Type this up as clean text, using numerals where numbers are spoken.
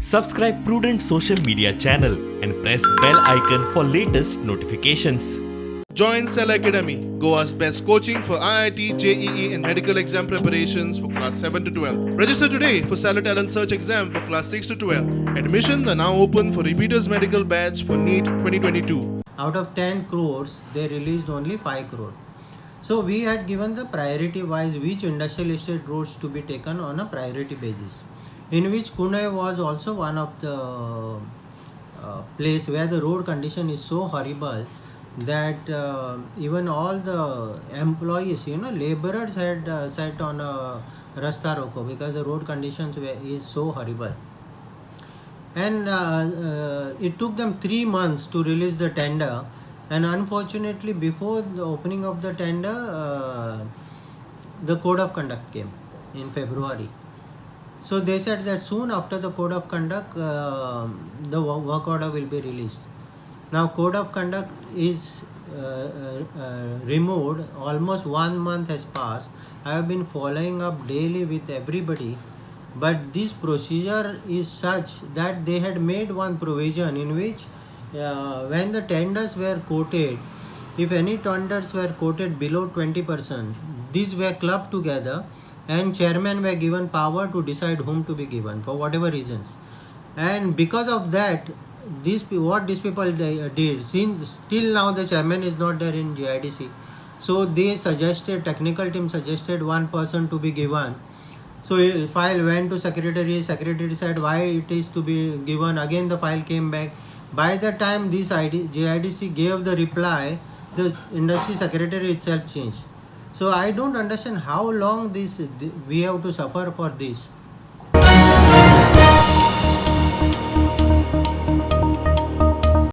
Subscribe Prudent social media channel and press bell icon for latest notifications. Join Cell Academy, Goa's best coaching for IIT, JEE and medical exam preparations for class 7 to 12. Register today for Cell Talent Search exam for class 6 to 12. Admissions are now open for repeaters medical batch for NEET 2022. Out of 10 crores, they released only 5 crore. So we had given the priority wise which industrial estate roads to be taken on a priority basis, in which Kunai was also one of the place where the road condition is so horrible that even all the employees, laborers had sat on a rasta roko because the road conditions is so horrible. And it took them 3 months to release the tender, and unfortunately before the opening of the tender the code of conduct came in February. So they said that soon after the code of conduct the work order will be released. Now code of conduct is removed, almost 1 month has passed. I have been following up daily with everybody, but this procedure is such that they had made one provision in which when the tenders were quoted, if any tenders were quoted below 20%, these were clubbed together and chairman were given power to decide whom to be given for whatever reasons. And because of that, what these people did, since till now the chairman is not there in GIDC, so they suggested, technical team suggested one person to be given. So file went to secretary said why it is to be given, again the file came back. By the time this GIDC gave the reply, the industry secretary itself changed. So I don't understand how long we have to suffer for this.